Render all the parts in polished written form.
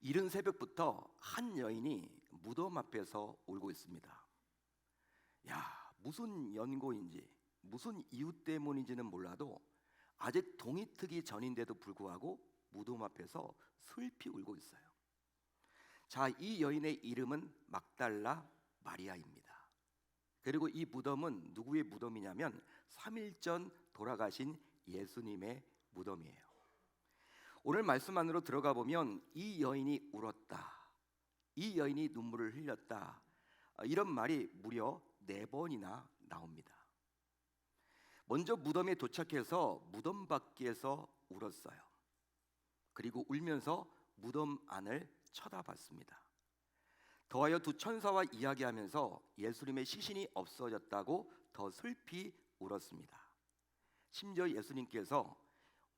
이른 새벽부터 한 여인이 무덤 앞에서 울고 있습니다. 야, 무슨 연고인지 무슨 이유 때문인지는 몰라도 아직 동이 트기 전인데도 불구하고 무덤 앞에서 슬피 울고 있어요. 자, 이 여인의 이름은 막달라 마리아입니다. 그리고 이 무덤은 누구의 무덤이냐면 3일 전 돌아가신 예수님의 무덤이에요. 오늘 말씀 안으로 들어가 보면 이 여인이 울었다, 이 여인이 눈물을 흘렸다, 이런 말이 무려 4번이나 나옵니다. 먼저 무덤에 도착해서 무덤 밖에서 울었어요. 그리고 울면서 무덤 안을 쳐다봤습니다. 더하여 두 천사와 이야기하면서 예수님의 시신이 없어졌다고 더 슬피 울었습니다. 심지어 예수님께서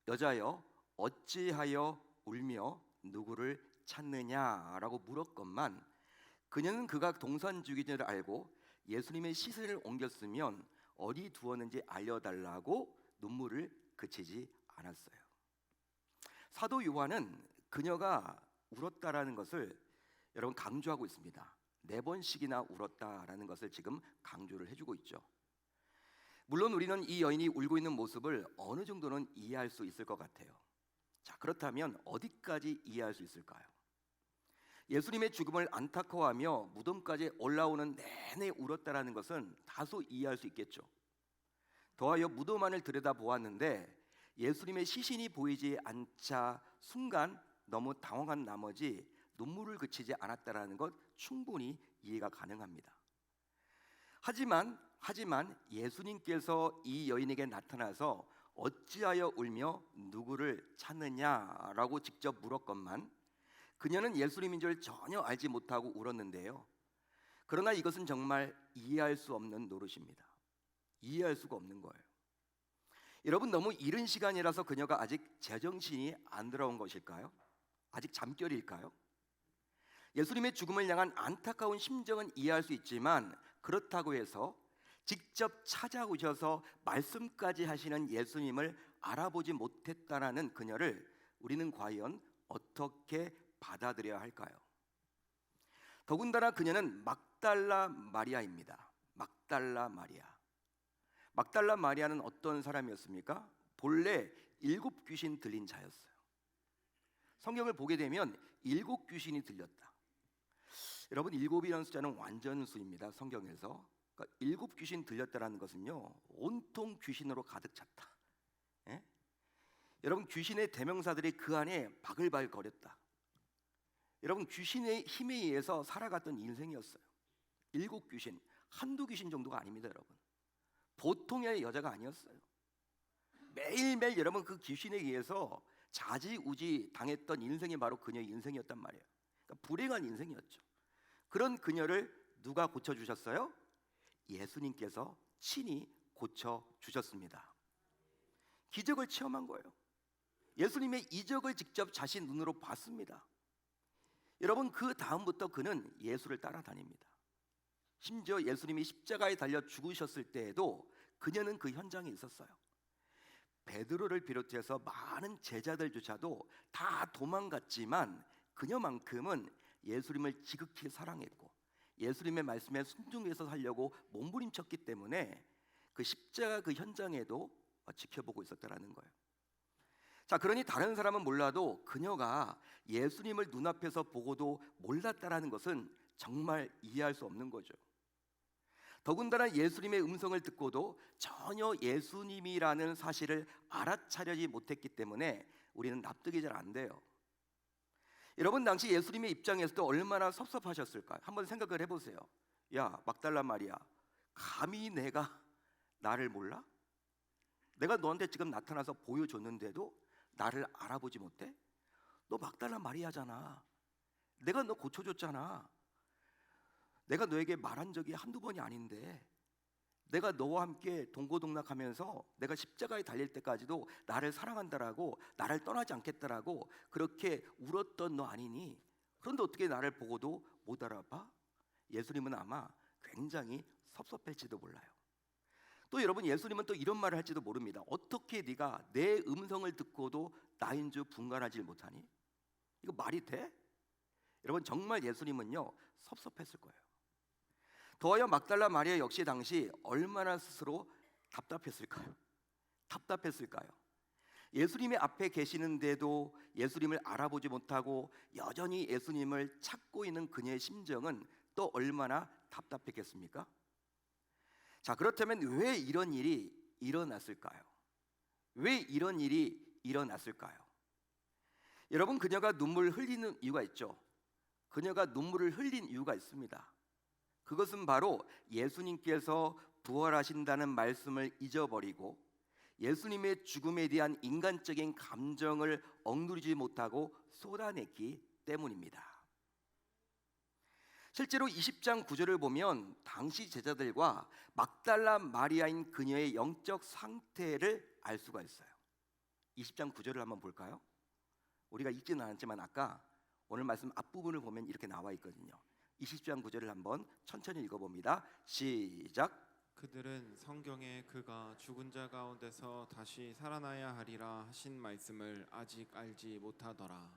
여자여 어찌하여 울며 누구를 찾느냐라고 물었건만 그녀는 그가 동산 중인 줄 알고 예수님의 시신을 옮겼으면 어디 두었는지 알려달라고 눈물을 그치지 않았어요. 사도 요한은 그녀가 울었다라는 것을 여러분 강조하고 있습니다. 4번씩이나 울었다라는 것을 지금 강조를 해주고 있죠. 물론 우리는 이 여인이 울고 있는 모습을 어느 정도는 이해할 수 있을 것 같아요. 자, 그렇다면 어디까지 이해할 수 있을까요? 예수님의 죽음을 안타까워하며 무덤까지 올라오는 내내 울었다라는 것은 다소 이해할 수 있겠죠. 더하여 무덤 안을 들여다보았는데 예수님의 시신이 보이지 않자 순간 너무 당황한 나머지 눈물을 그치지 않았다라는 것 충분히 이해가 가능합니다. 하지만 예수님께서 이 여인에게 나타나서 어찌하여 울며 누구를 찾느냐라고 직접 물었건만 그녀는 예수님인 줄 전혀 알지 못하고 울었는데요. 그러나 이것은 정말 이해할 수 없는 노릇입니다. 이해할 수가 없는 거예요. 여러분, 너무 이른 시간이라서 그녀가 아직 제정신이 안 돌아온 것일까요? 아직 잠결일까요? 예수님의 죽음을 향한 안타까운 심정은 이해할 수 있지만 그렇다고 해서 직접 찾아오셔서 말씀까지 하시는 예수님을 알아보지 못했다라는 그녀를 우리는 과연 어떻게 받아들여야 할까요? 더군다나 그녀는 막달라 마리아입니다. 막달라 마리아. 막달라 마리아는 어떤 사람이었습니까? 본래 7 귀신 들린 자였어요. 성경을 보게 되면 7 귀신이 들렸다. 여러분, 7이라는 숫자는 완전수입니다. 성경에서. 그러니까 7 귀신 들렸다라는 것은요, 온통 귀신으로 가득 찼다. 예? 여러분, 귀신의 대명사들이 그 안에 바글바글 거렸다. 여러분, 귀신의 힘에 의해서 살아갔던 인생이었어요. 7 귀신, 한두 귀신 정도가 아닙니다. 여러분, 보통의 여자가 아니었어요. 매일매일 여러분 그 귀신에 의해서 자지우지 당했던 인생이 바로 그녀의 인생이었단 말이에요. 그러니까 불행한 인생이었죠. 그런 그녀를 누가 고쳐주셨어요? 예수님께서 친히 고쳐주셨습니다. 기적을 체험한 거예요. 예수님의 이적을 직접 자신 눈으로 봤습니다. 여러분, 그 다음부터 그는 예수를 따라다닙니다. 심지어 예수님이 십자가에 달려 죽으셨을 때에도 그녀는 그 현장에 있었어요. 베드로를 비롯해서 많은 제자들조차도 다 도망갔지만 그녀만큼은 예수님을 지극히 사랑했고 예수님의 말씀에 순종해서 살려고 몸부림쳤기 때문에 그 십자가 그 현장에도 지켜보고 있었다라는 거예요. 자, 그러니 다른 사람은 몰라도 그녀가 예수님을 눈앞에서 보고도 몰랐다라는 것은 정말 이해할 수 없는 거죠. 더군다나 예수님의 음성을 듣고도 전혀 예수님이라는 사실을 알아차리지 못했기 때문에 우리는 납득이 잘 안 돼요. 여러분, 당시 예수님의 입장에서도 얼마나 섭섭하셨을까요? 한번 생각을 해보세요. 야, 막달라 마리아, 감히 내가 나를 몰라? 내가 너한테 지금 나타나서 보여줬는데도 나를 알아보지 못해? 너 막달라 마리아잖아. 내가 너 고쳐줬잖아. 내가 너에게 말한 적이 한두 번이 아닌데 내가 너와 함께 동고동락하면서 내가 십자가에 달릴 때까지도 나를 사랑한다라고, 나를 떠나지 않겠다라고 그렇게 울었던 너 아니니? 그런데 어떻게 나를 보고도 못 알아봐? 예수님은 아마 굉장히 섭섭할지도 몰라요. 또 여러분, 예수님은 또 이런 말을 할지도 모릅니다. 어떻게 네가 내 음성을 듣고도 나인 줄 분간하지 못하니? 이거 말이 돼? 여러분 정말 예수님은요 섭섭했을 거예요. 더하여 막달라 마리아 역시 당시 얼마나 스스로 답답했을까요? 답답했을까요? 예수님의 앞에 계시는데도 예수님을 알아보지 못하고 여전히 예수님을 찾고 있는 그녀의 심정은 또 얼마나 답답했겠습니까? 자, 그렇다면 왜 이런 일이 일어났을까요? 왜 이런 일이 일어났을까요? 여러분, 그녀가 눈물을 흘리는 이유가 있죠. 그녀가 눈물을 흘린 이유가 있습니다. 그것은 바로 예수님께서 부활하신다는 말씀을 잊어버리고 예수님의 죽음에 대한 인간적인 감정을 억누르지 못하고 쏟아냈기 때문입니다. 실제로 20장 9절을 보면 당시 제자들과 막달라 마리아인 그녀의 영적 상태를 알 수가 있어요. 20장 9절을 한번 볼까요? 우리가 읽지는 않았지만 아까 오늘 말씀 앞부분을 보면 이렇게 나와 있거든요. 20장 9절을 한번 천천히 읽어봅니다. 시작. 그들은 성경에 그가 죽은 자 가운데서 다시 살아나야 하리라 하신 말씀을 아직 알지 못하더라.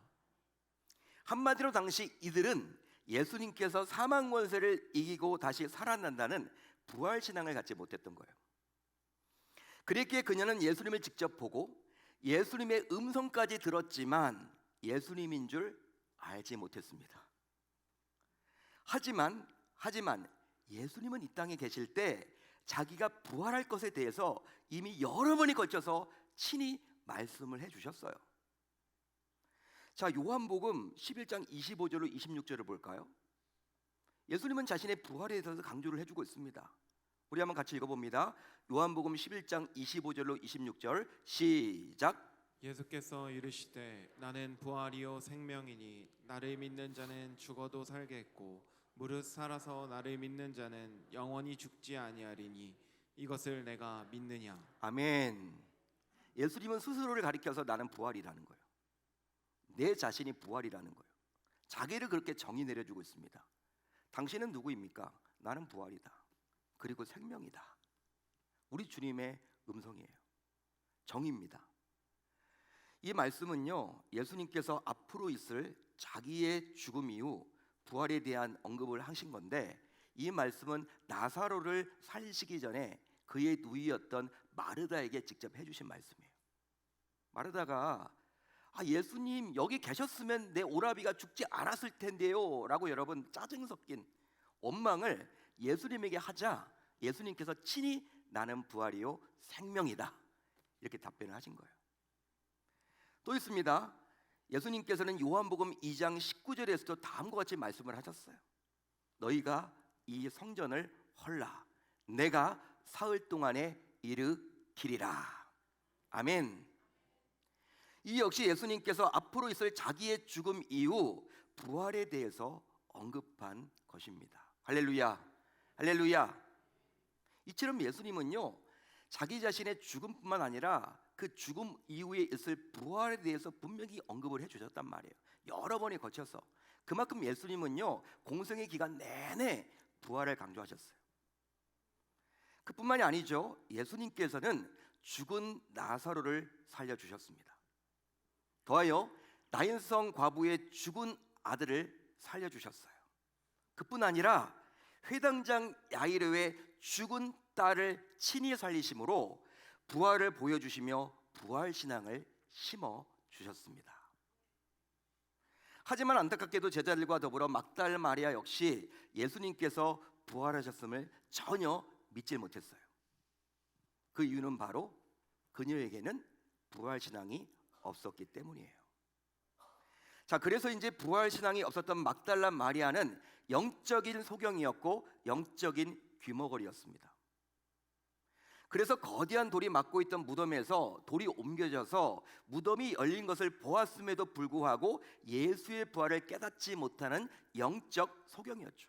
한마디로 당시 이들은 예수님께서 사망 권세를 이기고 다시 살아난다는 부활 신앙을 갖지 못했던 거예요. 그랬기에 그녀는 예수님을 직접 보고 예수님의 음성까지 들었지만 예수님인 줄 알지 못했습니다. 하지만 예수님은 이 땅에 계실 때 자기가 부활할 것에 대해서 이미 여러 번에 걸쳐서 친히 말씀을 해주셨어요. 자, 요한복음 11장 25절로 26절을 볼까요? 예수님은 자신의 부활에 대해서 강조를 해주고 있습니다. 우리 한번 같이 읽어봅니다. 요한복음 11장 25절로 26절 시작. 예수께서 이르시되 나는 부활이요 생명이니 나를 믿는 자는 죽어도 살겠고 무릇 살아서 나를 믿는 자는 영원히 죽지 아니하리니 이것을 내가 믿느냐. 아멘. 예수님은 스스로를 가리켜서 나는 부활이라는 거예요. 내 자신이 부활이라는 거예요. 자기를 그렇게 정의 내려주고 있습니다. 당신은 누구입니까? 나는 부활이다. 그리고 생명이다. 우리 주님의 음성이에요. 정의입니다. 이 말씀은요, 예수님께서 앞으로 있을 자기의 죽음 이후 부활에 대한 언급을 하신 건데, 이 말씀은 나사로를 살리시기 전에 그의 누이였던 마르다에게 직접 해주신 말씀이에요. 마르다가 예수님 여기 계셨으면 내 오라비가 죽지 않았을 텐데요 라고 여러분 짜증 섞인 원망을 예수님에게 하자 예수님께서 친히 나는 부활이요 생명이다 이렇게 답변을 하신 거예요. 또 있습니다. 예수님께서는 요한복음 2장 19절에서도 다음과 같이 말씀을 하셨어요. 너희가 이 성전을 헐라 내가 사흘 동안에 일으키리라. 아멘. 이 역시 예수님께서 앞으로 있을 자기의 죽음 이후 부활에 대해서 언급한 것입니다. 할렐루야, 할렐루야. 이처럼 예수님은요 자기 자신의 죽음뿐만 아니라 그 죽음 이후에 있을 부활에 대해서 분명히 언급을 해주셨단 말이에요. 여러 번에 거쳐서. 그만큼 예수님은요 공생의 기간 내내 부활을 강조하셨어요. 그뿐만이 아니죠. 예수님께서는 죽은 나사로를 살려주셨습니다. 더하여 나인성 과부의 죽은 아들을 살려주셨어요. 그뿐 아니라 회당장 야이로의 죽은 딸을 친히 살리심으로 부활을 보여주시며 부활신앙을 심어주셨습니다. 하지만 안타깝게도 제자들과 더불어 막달 마리아 역시 예수님께서 부활하셨음을 전혀 믿지 못했어요. 그 이유는 바로 그녀에게는 부활신앙이 없었기 때문이에요. 자, 그래서 이제 부활신앙이 없었던 막달라 마리아는 영적인 소경이었고 영적인 귀머거리였습니다. 그래서 거대한 돌이 막고 있던 무덤에서 돌이 옮겨져서 무덤이 열린 것을 보았음에도 불구하고 예수의 부활을 깨닫지 못하는 영적 소경이었죠.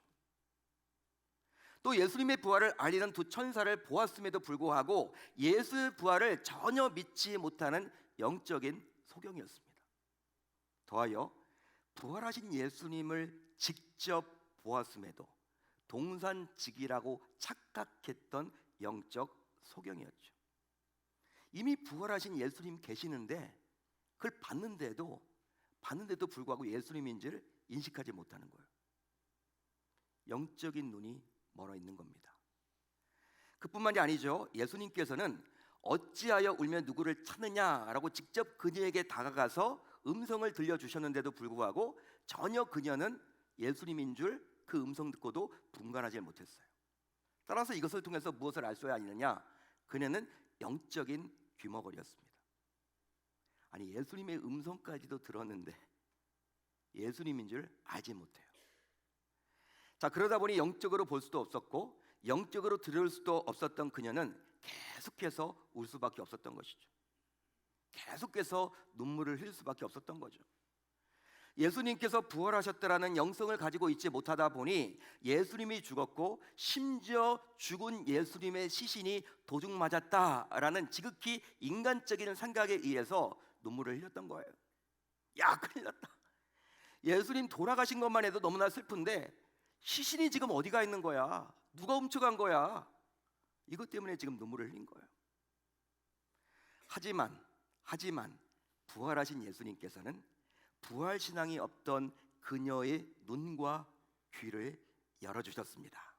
또 예수님의 부활을 알리는 두 천사를 보았음에도 불구하고 예수의 부활을 전혀 믿지 못하는 영적인 소경이었습니다. 더하여 부활하신 예수님을 직접 보았음에도 동산직이라고 착각했던 영적 소경이었죠. 이미 부활하신 예수님 계시는데 그걸 봤는데도 봤는데도 불구하고 예수님인지를 인식하지 못하는 거예요. 영적인 눈이 멀어 있는 겁니다. 그뿐만이 아니죠. 예수님께서는 어찌하여 울며 누구를 찾느냐라고 직접 그녀에게 다가가서 음성을 들려주셨는데도 불구하고 전혀 그녀는 예수님인 줄 그 음성 듣고도 분간하지 못했어요. 따라서 이것을 통해서 무엇을 알 수 있느냐? 그녀는 영적인 귀머거리였습니다. 아니, 예수님의 음성까지도 들었는데 예수님인 줄 알지 못해요. 자, 그러다 보니 영적으로 볼 수도 없었고 영적으로 들을 수도 없었던 그녀는 계속해서 울 수밖에 없었던 것이죠. 계속해서 눈물을 흘릴 수밖에 없었던 거죠. 예수님께서 부활하셨다라는 영성을 가지고 있지 못하다 보니 예수님이 죽었고 심지어 죽은 예수님의 시신이 도둑 맞았다라는 지극히 인간적인 생각에 의해서 눈물을 흘렸던 거예요. 야, 큰일 났다. 예수님 돌아가신 것만 해도 너무나 슬픈데 시신이 지금 어디가 있는 거야? 누가 훔쳐간 거야? 이것 때문에 지금 눈물을 흘린 거예요. 하지만 부활하신 예수님께서는 부활 신앙이 없던 그녀의 눈과 귀를 열어주셨습니다.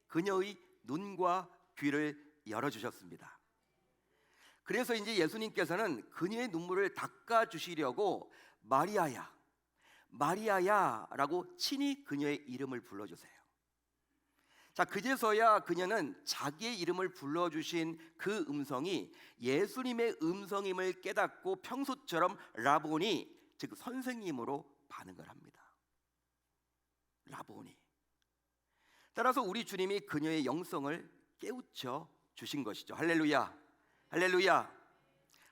그녀의 눈과 귀를 열어주셨습니다. 그래서 이제 예수님께서는 그녀의 눈물을 닦아주시려고 마리아야, 마리아야라고 친히 그녀의 이름을 불러주세요. 자, 그제서야 그녀는 자기의 이름을 불러주신 그 음성이 예수님의 음성임을 깨닫고 평소처럼 라보니, 즉 선생님으로 반응을 합니다. 라보니. 따라서 우리 주님이 그녀의 영성을 깨우쳐 주신 것이죠. 할렐루야, 할렐루야.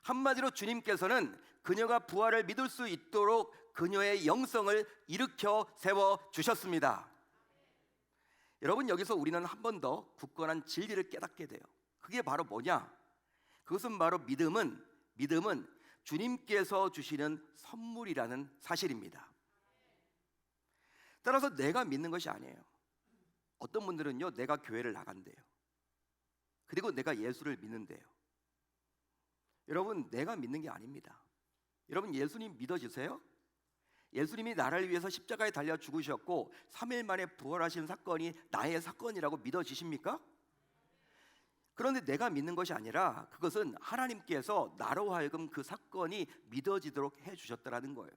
한마디로 주님께서는 그녀가 부활을 믿을 수 있도록 그녀의 영성을 일으켜 세워 주셨습니다. 여러분, 여기서 우리는 한 번 더 굳건한 진리를 깨닫게 돼요. 그게 바로 뭐냐? 그것은 바로 믿음은 주님께서 주시는 선물이라는 사실입니다. 따라서 내가 믿는 것이 아니에요. 어떤 분들은요, 내가 교회를 나간대요. 그리고 내가 예수를 믿는데요. 여러분, 내가 믿는 게 아닙니다. 여러분, 예수님 믿어지세요? 예수님이 나를 위해서 십자가에 달려 죽으셨고 3일 만에 부활하신 사건이 나의 사건이라고 믿어지십니까? 그런데 내가 믿는 것이 아니라 그것은 하나님께서 나로 하여금 그 사건이 믿어지도록 해주셨다라는 거예요.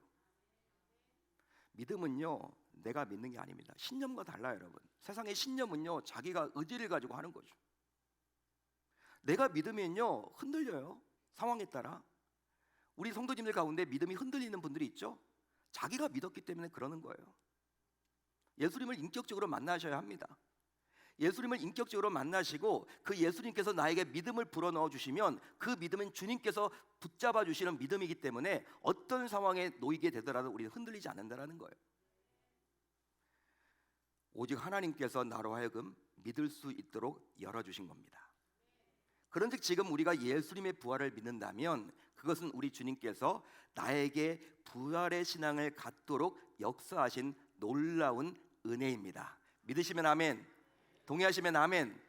믿음은요, 내가 믿는 게 아닙니다. 신념과 달라요, 여러분. 세상의 신념은요, 자기가 의지를 가지고 하는 거죠. 내가 믿으면요, 흔들려요. 상황에 따라. 우리 성도님들 가운데 믿음이 흔들리는 분들이 있죠. 자기가 믿었기 때문에 그러는 거예요. 예수님을 인격적으로 만나셔야 합니다. 예수님을 인격적으로 만나시고 그 예수님께서 나에게 믿음을 불어넣어 주시면 그 믿음은 주님께서 붙잡아 주시는 믿음이기 때문에 어떤 상황에 놓이게 되더라도 우리는 흔들리지 않는다는 거예요. 오직 하나님께서 나로 하여금 믿을 수 있도록 열어주신 겁니다. 그런즉 지금 우리가 예수님의 부활을 믿는다면 그것은 우리 주님께서 나에게 부활의 신앙을 갖도록 역사하신 놀라운 은혜입니다. 믿으시면 아멘, 동의하시면 아멘.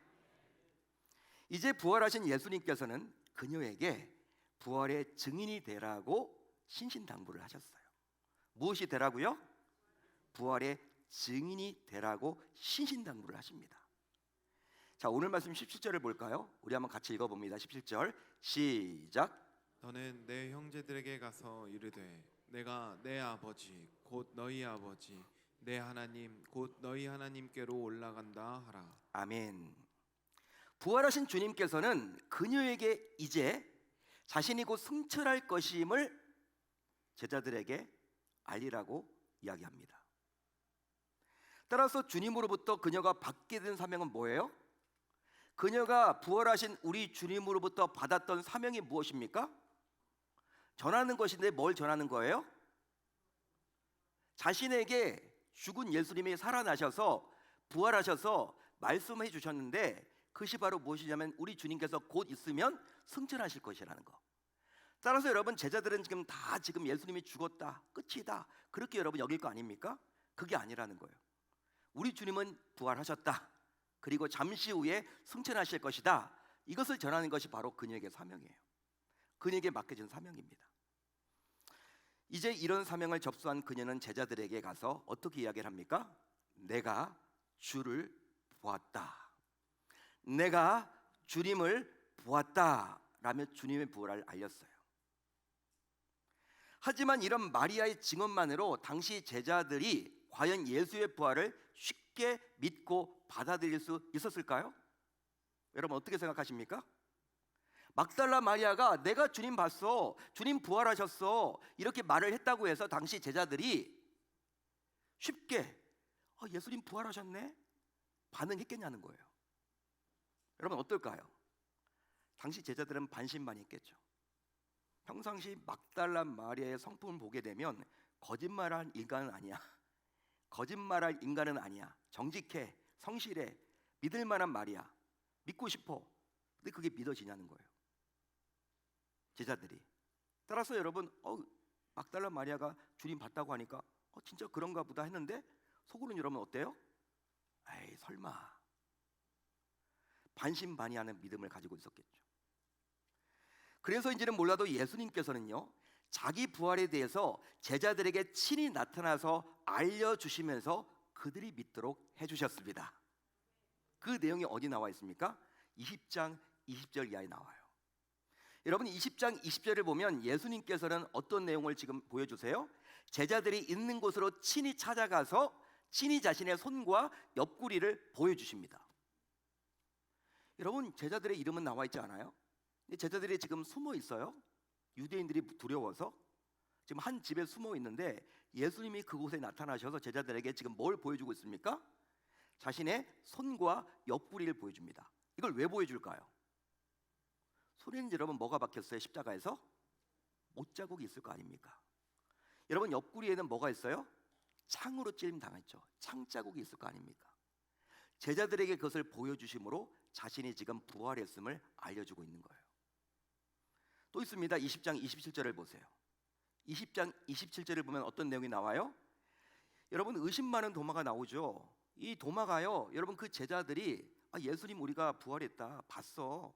이제 부활하신 예수님께서는 그녀에게 부활의 증인이 되라고 신신당부를 하셨어요. 무엇이 되라고요? 부활의 증인이 되라고 신신당부를 하십니다. 자, 오늘 말씀 17절을 볼까요? 우리 한번 같이 읽어봅니다. 17절 시작. 너는 내 형제들에게 가서 이르되 내가 내 아버지 곧 너희 아버지 내 하나님 곧 너희 하나님께로 올라간다 하라. 아멘. 부활하신 주님께서는 그녀에게 이제 자신이 곧 승천할 것임을 제자들에게 알리라고 이야기합니다. 따라서 주님으로부터 그녀가 받게 된 사명은 뭐예요? 그녀가 부활하신 우리 주님으로부터 받았던 사명이 무엇입니까? 전하는 것인데 뭘 전하는 거예요? 자신에게 죽은 예수님이 살아나셔서 부활하셔서 말씀해 주셨는데 그것이 바로 무엇이냐면 우리 주님께서 곧 있으면 승천하실 것이라는 거. 따라서 여러분, 제자들은 지금 예수님이 죽었다, 끝이다, 그렇게 여러분 여길 거 아닙니까? 그게 아니라는 거예요. 우리 주님은 부활하셨다, 그리고 잠시 후에 승천하실 것이다, 이것을 전하는 것이 바로 그녀에게 사명이에요. 그녀에게 맡겨진 사명입니다. 이제 이런 사명을 접수한 그녀는 제자들에게 가서 어떻게 이야기를 합니까? 내가 주를 보았다. 내가 주님을 보았다 라며 주님의 부활을 알렸어요. 하지만 이런 마리아의 증언만으로 당시 제자들이 과연 예수의 부활을 쉽게 믿고 받아들일 수 있었을까요? 여러분 어떻게 생각하십니까? 막달라 마리아가 내가 주님 봤어, 주님 부활하셨어 이렇게 말을 했다고 해서 당시 제자들이 쉽게 예수님 부활하셨네? 반응했겠냐는 거예요. 여러분 어떨까요? 당시 제자들은 반신반의했겠죠. 평상시 막달라 마리아의 성품을 보게 되면 거짓말할 인간은 아니야. 거짓말할 인간은 아니야. 정직해, 성실해, 믿을 만한 말이야. 믿고 싶어. 근데 그게 믿어지냐는 거예요. 제자들이. 따라서 여러분 막달라 마리아가 주님 봤다고 하니까 진짜 그런가 보다 했는데 속으로는 여러분 어때요? 에이 설마. 반신반의하는 믿음을 가지고 있었겠죠. 그래서인지는 몰라도 예수님께서는요 자기 부활에 대해서 제자들에게 친히 나타나서 알려주시면서 그들이 믿도록 해주셨습니다. 그 내용이 어디 나와 있습니까? 20장 20절 이하에 나와요. 여러분 20장 20절을 보면 예수님께서는 어떤 내용을 지금 보여주세요? 제자들이 있는 곳으로 친히 찾아가서 친히 자신의 손과 옆구리를 보여주십니다. 여러분 제자들의 이름은 나와 있지 않아요? 제자들이 지금 숨어 있어요. 유대인들이 두려워서 지금 한 집에 숨어 있는데 예수님이 그곳에 나타나셔서 제자들에게 지금 뭘 보여주고 있습니까? 자신의 손과 옆구리를 보여줍니다. 이걸 왜 보여줄까요? 손에는 여러분 뭐가 박혔어요? 십자가에서? 못자국이 있을 거 아닙니까? 여러분 옆구리에는 뭐가 있어요? 창으로 찔림 당했죠. 창자국이 있을 거 아닙니까? 제자들에게 그것을 보여주심으로 자신이 지금 부활했음을 알려주고 있는 거예요. 또 있습니다. 20장 27절을 보세요. 20장 27절을 보면 어떤 내용이 나와요? 여러분 의심 많은 도마가 나오죠. 이 도마가요 여러분 그 제자들이 예수님 우리가 부활했다 봤어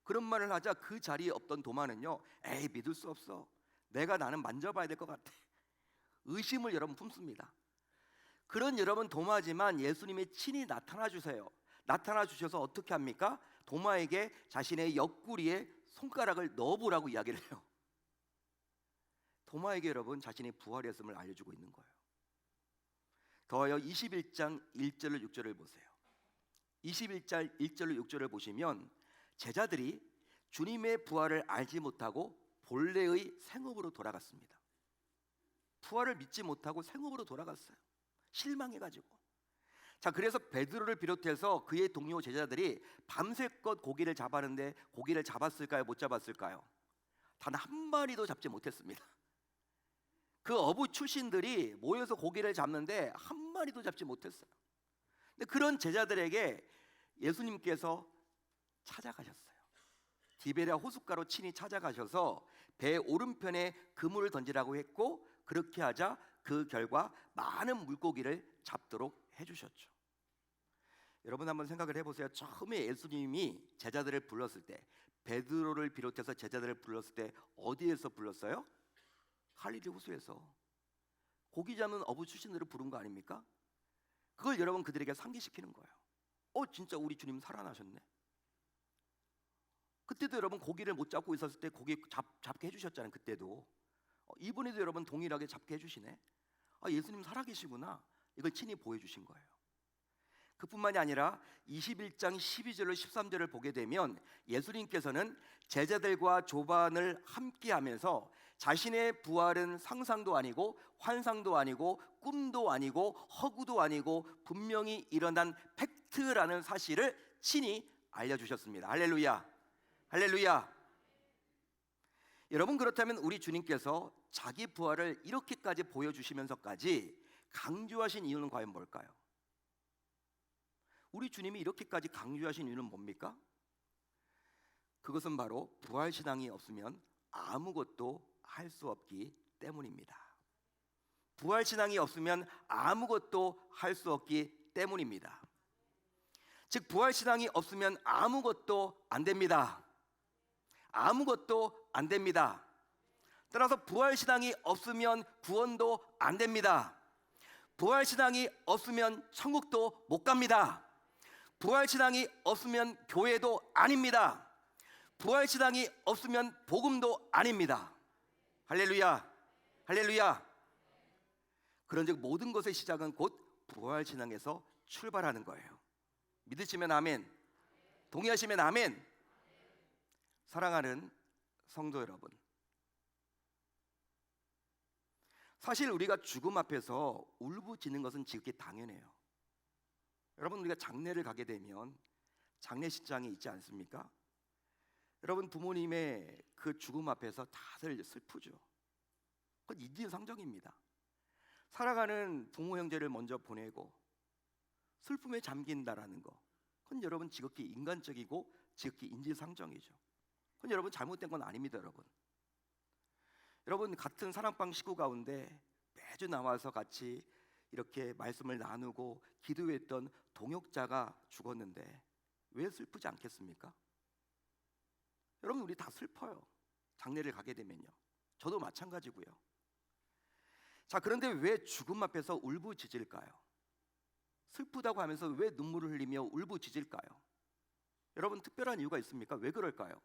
그런 말을 하자 그 자리에 없던 도마는요 에이 믿을 수 없어, 내가 나는 만져봐야 될 것 같아, 의심을 여러분 품습니다. 그런 여러분 도마지만 예수님이 친히 나타나 주세요. 나타나 주셔서 어떻게 합니까? 도마에게 자신의 옆구리에 손가락을 넣어보라고 이야기를 해요. 도마에게 여러분 자신의 부활했음을 알려주고 있는 거예요. 더하여 21장 1절로 6절을 보세요. 21장 1절로 6절을 보시면 제자들이 주님의 부활을 알지 못하고 본래의 생업으로 돌아갔습니다. 부활을 믿지 못하고 생업으로 돌아갔어요. 실망해가지고. 자, 그래서 베드로를 비롯해서 그의 동료 제자들이 밤새껏 고기를 잡았는데 고기를 잡았을까요? 못 잡았을까요? 단 한 마리도 잡지 못했습니다. 그 어부 출신들이 모여서 고기를 잡는데 한 마리도 잡지 못했어요. 근데 그런 제자들에게 예수님께서 찾아가셨어요. 디베랴 호숫가로 친히 찾아가셔서 배 오른편에 그물을 던지라고 했고 그렇게 하자 그 결과 많은 물고기를 잡도록 해주셨죠. 여러분 한번 생각을 해보세요. 처음에 예수님이 제자들을 불렀을 때 베드로를 비롯해서 제자들을 불렀을 때 어디에서 불렀어요? 갈릴리 호수에서. 고기 잡는 어부 출신들을 부른 거 아닙니까? 그걸 여러분 그들에게 상기시키는 거예요. 진짜 우리 주님 살아나셨네. 그때도 여러분 고기를 못 잡고 있었을 때 고기 잡게 해주셨잖아요. 그때도 이번에도 여러분 동일하게 잡게 해주시네. 예수님 살아계시구나. 이걸 친히 보여주신 거예요. 그뿐만이 아니라 21장 12절로 13절을 보게 되면 예수님께서는 제자들과 조반을 함께하면서 자신의 부활은 상상도 아니고 환상도 아니고 꿈도 아니고 허구도 아니고 분명히 일어난 팩트라는 사실을 친히 알려주셨습니다. 할렐루야, 할렐루야. 여러분 그렇다면 우리 주님께서 자기 부활을 이렇게까지 보여주시면서까지 강조하신 이유는 과연 뭘까요? 우리 주님이 이렇게까지 강조하신 이유는 뭡니까? 그것은 바로 부활신앙이 없으면 아무것도 할 수 없기 때문입니다. 부활신앙이 없으면 아무것도 할 수 없기 때문입니다. 즉 부활신앙이 없으면 아무것도 안 됩니다. 아무것도 안 됩니다. 따라서 부활신앙이 없으면 구원도 안 됩니다. 부활신앙이 없으면 천국도 못 갑니다. 부활신앙이 없으면 교회도 아닙니다. 부활신앙이 없으면 복음도 아닙니다. 할렐루야, 할렐루야. 그런즉 모든 것의 시작은 곧 부활신앙에서 출발하는 거예요. 믿으시면 아멘, 동의하시면 아멘. 사랑하는 성도 여러분, 사실 우리가 죽음 앞에서 울부짖는 것은 지극히 당연해요. 여러분, 우리가 장례를 가게 되면 장례식장이 있지 않습니까? 여러분, 부모님의 그 죽음 앞에서 다들 슬프죠. 그건 인지상정입니다. 살아가는 부모 형제를 먼저 보내고 슬픔에 잠긴다라는 거, 그건 여러분 지극히 인간적이고 지극히 인지상정이죠. 그건 여러분 잘못된 건 아닙니다. 여러분 같은 사랑방 식구 가운데 매주 나와서 같이 이렇게 말씀을 나누고 기도했던 동역자가 죽었는데 왜 슬프지 않겠습니까? 여러분, 우리 다 슬퍼요. 장례를 가게 되면요. 저도 마찬가지고요. 자, 그런데 왜 죽음 앞에서 울부짖을까요? 슬프다고 하면서 왜 눈물을 흘리며 울부짖을까요? 여러분, 특별한 이유가 있습니까? 왜 그럴까요?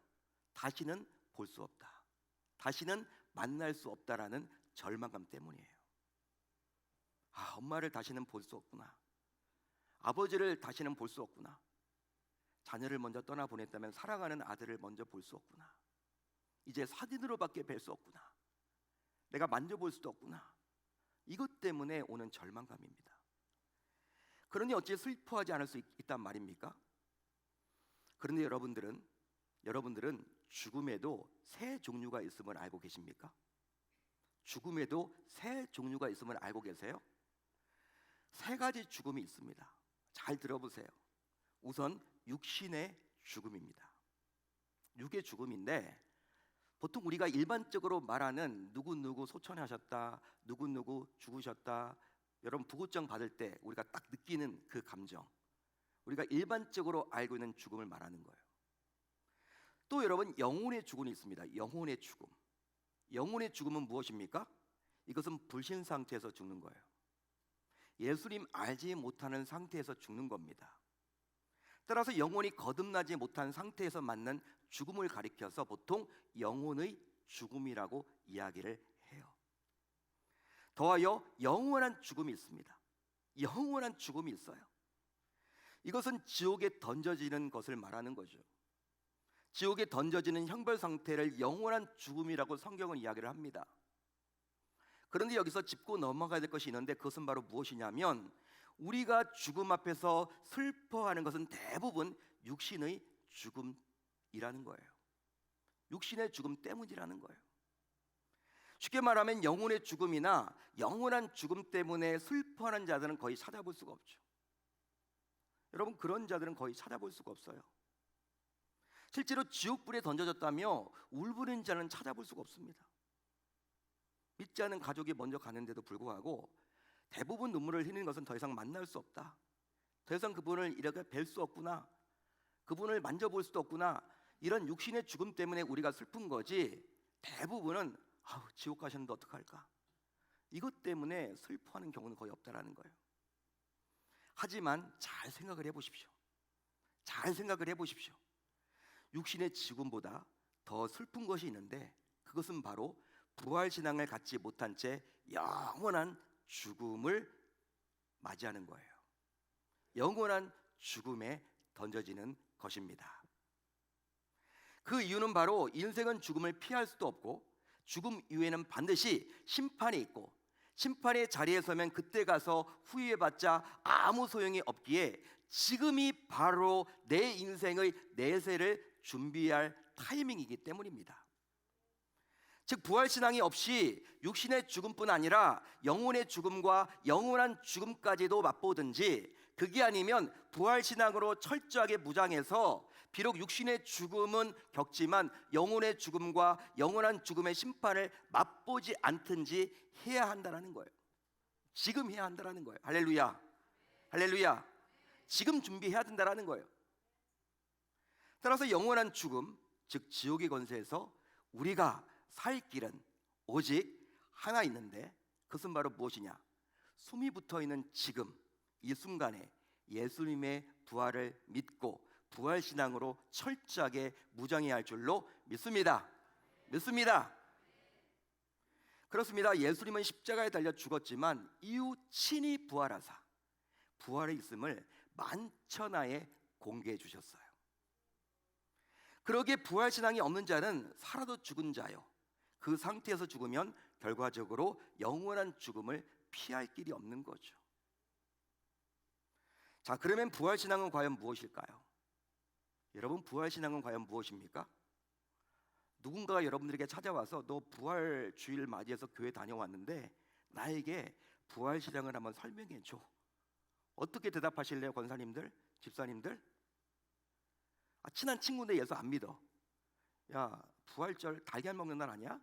다시는 볼 수 없다, 다시는 만날 수 없다라는 절망감 때문이에요. 아, 엄마를 다시는 볼 수 없구나, 아버지를 다시는 볼 수 없구나, 자녀를 먼저 떠나보냈다면 사랑하는 아들을 먼저 볼 수 없구나, 이제 사진으로밖에 뵐 수 없구나, 내가 만져볼 수도 없구나. 이것 때문에 오는 절망감입니다. 그러니 어찌 슬퍼하지 않을 수 있단 말입니까? 그런데 여러분들은 죽음에도 세 종류가 있음을 알고 계십니까? 죽음에도 세 종류가 있음을 알고 계세요? 세 가지 죽음이 있습니다. 잘 들어보세요. 우선 육신의 죽음입니다. 육의 죽음인데, 보통 우리가 일반적으로 말하는 누구누구 소천하셨다, 누구누구 죽으셨다, 여러분 부고증 받을 때 우리가 딱 느끼는 그 감정, 우리가 일반적으로 알고 있는 죽음을 말하는 거예요. 또 여러분, 영혼의 죽음이 있습니다. 영혼의 죽음. 영혼의 죽음은 무엇입니까? 이것은 불신 상태에서 죽는 거예요. 예수님 알지 못하는 상태에서 죽는 겁니다. 따라서 영혼이 거듭나지 못한 상태에서 맞는 죽음을 가리켜서 보통 영혼의 죽음이라고 이야기를 해요. 더하여 영원한 죽음이 있습니다. 영원한 죽음이 있어요. 이것은 지옥에 던져지는 것을 말하는 거죠. 지옥에 던져지는 형벌 상태를 영원한 죽음이라고 성경은 이야기를 합니다. 그런데 여기서 짚고 넘어가야 될 것이 있는데, 그것은 바로 무엇이냐면, 우리가 죽음 앞에서 슬퍼하는 것은 대부분 육신의 죽음이라는 거예요. 육신의 죽음 때문이라는 거예요. 쉽게 말하면 영혼의 죽음이나 영원한 죽음 때문에 슬퍼하는 자들은 거의 찾아볼 수가 없죠. 여러분, 그런 자들은 거의 찾아볼 수가 없어요. 실제로 지옥불에 던져졌다며 울부짖는 자는 찾아볼 수가 없습니다. 믿지 않은 가족이 먼저 가는데도 불구하고 대부분 눈물을 흘리는 것은 더 이상 만날 수 없다, 더 이상 그분을 이렇게 뵐 수 없구나, 그분을 만져볼 수도 없구나, 이런 육신의 죽음 때문에 우리가 슬픈 거지, 대부분은 지옥 가셨는데 어떡할까, 이것 때문에 슬퍼하는 경우는 거의 없다라는 거예요. 하지만 잘 생각을 해보십시오. 잘 생각을 해보십시오. 육신의 죽음보다 더 슬픈 것이 있는데, 그것은 바로 부활신앙을 갖지 못한 채 영원한 죽음을 맞이하는 거예요. 영원한 죽음에 던져지는 것입니다. 그 이유는 바로 인생은 죽음을 피할 수도 없고, 죽음 이후에는 반드시 심판이 있고, 심판의 자리에 서면 그때 가서 후회해봤자 아무 소용이 없기에 지금이 바로 내 인생의 내세를 준비할 타이밍이기 때문입니다. 즉, 부활신앙이 없이 육신의 죽음뿐 아니라 영혼의 죽음과 영원한 죽음까지도 맛보든지, 그게 아니면 부활신앙으로 철저하게 무장해서 비록 육신의 죽음은 겪지만 영혼의 죽음과 영원한 죽음의 심판을 맛보지 않든지 해야 한다는 거예요. 지금 해야 한다는 거예요. 할렐루야, 할렐루야. 지금 준비해야 된다는 거예요. 따라서 영원한 죽음, 즉 지옥의 권세에서 우리가 살 길은 오직 하나 있는데 그것은 바로 무엇이냐? 숨이 붙어있는 지금 이 순간에 예수님의 부활을 믿고 부활신앙으로 철저하게 무장해야 할 줄로 믿습니다. 믿습니다. 그렇습니다. 예수님은 십자가에 달려 죽었지만 이후 친히 부활하사 부활의 있음을 만천하에 공개해 주셨어요. 그러기에 부활신앙이 없는 자는 살아도 죽은 자요, 그 상태에서 죽으면 결과적으로 영원한 죽음을 피할 길이 없는 거죠. 자, 그러면 부활신앙은 과연 무엇일까요? 여러분, 부활신앙은 과연 무엇입니까? 누군가가 여러분들에게 찾아와서 너 부활 주일 맞이해서 교회 다녀왔는데 나에게 부활신앙을 한번 설명해 줘. 어떻게 대답하실래요, 권사님들, 집사님들? 친한 친구인데 예수 안 믿어. 야, 부활절 달걀 먹는 날 아니야?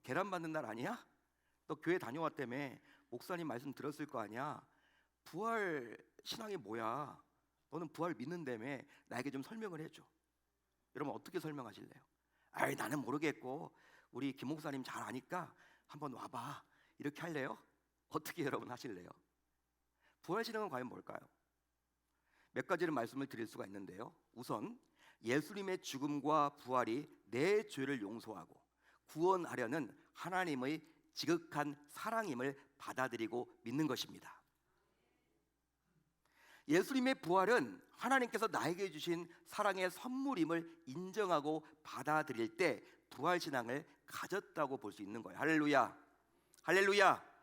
계란 받는 날 아니야? 너 교회 다녀왔다며, 목사님 말씀 들었을 거 아니야? 부활 신앙이 뭐야? 너는 부활 믿는다며, 나에게 좀 설명을 해줘. 여러분, 어떻게 설명하실래요? 아이, 나는 모르겠고 우리 김 목사님 잘 아니까 한번 와봐, 이렇게 할래요? 어떻게 여러분 하실래요? 부활신앙은 과연 뭘까요? 몇 가지를 말씀을 드릴 수가 있는데요. 우선 예수님의 죽음과 부활이 내 죄를 용서하고 구원하려는 하나님의 지극한 사랑임을 받아들이고 믿는 것입니다. 예수님의 부활은 하나님께서 나에게 주신 사랑의 선물임을 인정하고 받아들일 때 부활신앙을 가졌다고 볼 수 있는 거예요. 할렐루야, 할렐루야.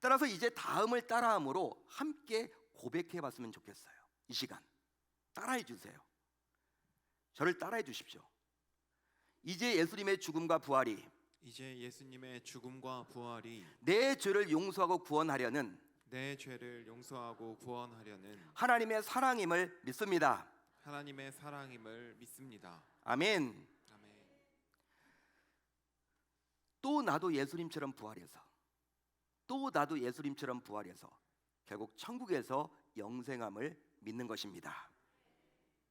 따라서 이제 다음을 따라함으로 함께 고백해 봤으면 좋겠어요. 이 시간 따라해 주세요. 저를 따라해 주십시오. 이제 예수님의 죽음과 부활이 이제 예수님의 죽음과 부활이 내 죄를 용서하고 구원하려는 내 죄를 용서하고 구원하려는 하나님의 사랑임을 믿습니다. 하나님의 사랑임을 믿습니다. 아멘. 아멘. 또 나도 예수님처럼 부활해서 결국 천국에서 영생함을 믿는 것입니다.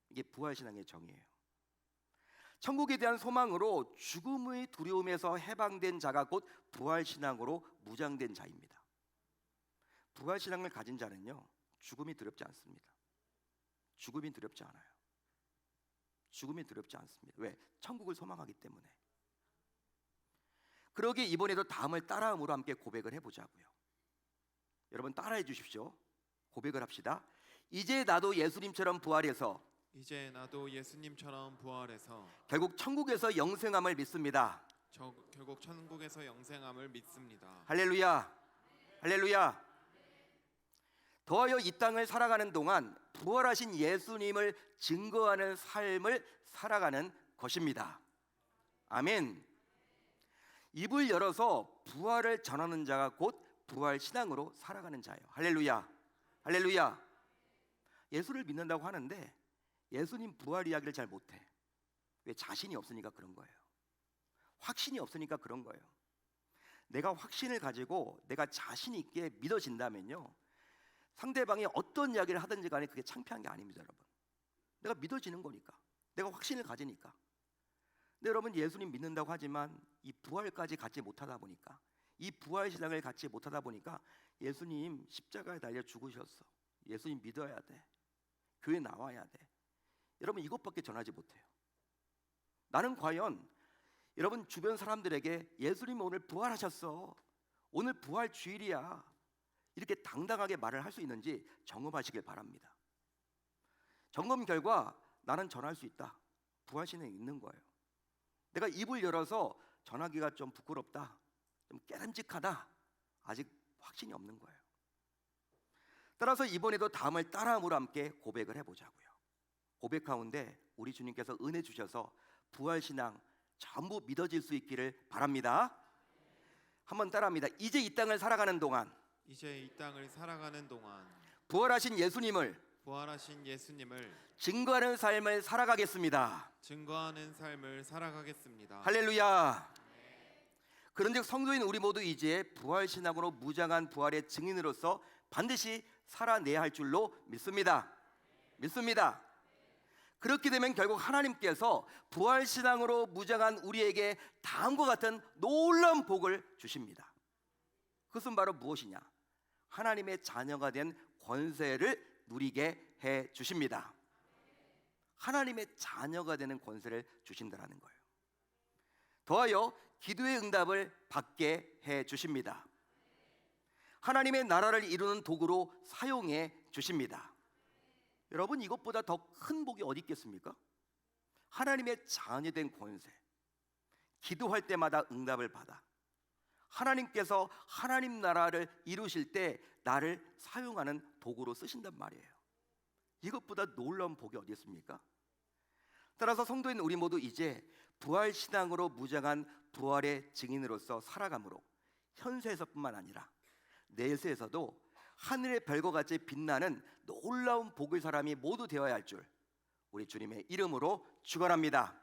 이게 부활신앙의 정의예요. 천국에 대한 소망으로 죽음의 두려움에서 해방된 자가 곧 부활신앙으로 무장된 자입니다. 부활신앙을 가진 자는요, 죽음이 두렵지 않습니다. 죽음이 두렵지 않아요. 죽음이 두렵지 않습니다. 왜? 천국을 소망하기 때문에. 그러기에 이번에도 다음을 따라함으로 함께 고백을 해보자고요. 여러분 따라해 주십시오. 고백을 합시다. 이제 나도 예수님처럼 부활해서 결국 천국에서 영생함을 믿습니다. 결국 천국에서 영생함을 믿습니다. 할렐루야, 할렐루야. 더하여 이 땅을 살아가는 동안 부활하신 예수님을 증거하는 삶을 살아가는 것입니다. 아멘. 입을 열어서 부활을 전하는 자가 곧 부활 신앙으로 살아가는 자예요. 할렐루야, 할렐루야. 예수를 믿는다고 하는데 예수님 부활 이야기를 잘 못해. 왜? 자신이 없으니까 그런 거예요. 확신이 없으니까 그런 거예요. 내가 확신을 가지고 내가 자신 있게 믿어진다면요, 상대방이 어떤 이야기를 하든지 간에 그게 창피한 게 아닙니다. 여러분, 내가 믿어지는 거니까, 내가 확신을 가지니까. 근데 여러분, 예수님 믿는다고 하지만 이 부활까지 갖지 못하다 보니까, 이 부활 신앙을 갖지 못하다 보니까 예수님 십자가에 달려 죽으셨어, 예수님 믿어야 돼, 교회 나와야 돼, 여러분 이것밖에 전하지 못해요. 나는 과연 여러분 주변 사람들에게 예수님 오늘 부활하셨어, 오늘 부활 주일이야, 이렇게 당당하게 말을 할 수 있는지 점검하시길 바랍니다. 점검 결과 나는 전할 수 있다, 부활신앙이 있는 거예요. 내가 입을 열어서 전하기가 좀 부끄럽다, 좀 깨름직하다, 아직 확신이 없는 거예요. 따라서 이번에도 다음을 따라함으로 함께 고백을 해보자고요. 고백 가운데 우리 주님께서 은혜 주셔서 부활신앙 전부 믿어질 수 있기를 바랍니다. 한번 따라합니다. 이제 이 땅을 살아가는 동안 부활하신 예수님을 증거하는 삶을 살아가겠습니다. 할렐루야. 그런즉 성도인 우리 모두 이제 부활신앙으로 무장한 부활의 증인으로서 반드시 살아내야 할 줄로 믿습니다. 믿습니다. 그렇게 되면 결국 하나님께서 부활신앙으로 무장한 우리에게 다음과 같은 놀라운 복을 주십니다. 그것은 바로 무엇이냐? 하나님의 자녀가 된 권세를 누리게 해 주십니다. 하나님의 자녀가 되는 권세를 주신다는 거예요. 더하여 기도의 응답을 받게 해 주십니다. 하나님의 나라를 이루는 도구로 사용해 주십니다. 여러분, 이것보다 더 큰 복이 어디 있겠습니까? 하나님의 자녀된 권세, 기도할 때마다 응답을 받아 하나님께서 하나님 나라를 이루실 때 나를 사용하는 도구로 쓰신단 말이에요. 이것보다 놀라운 복이 어디 있습니까? 따라서 성도인 우리 모두 이제 부활신앙으로 무장한 부활의 증인으로서 살아감으로 현세에서뿐만 아니라 내세에서도 하늘의 별과 같이 빛나는 놀라운 복의 사람이 모두 되어야 할 줄 우리 주님의 이름으로 축원합니다.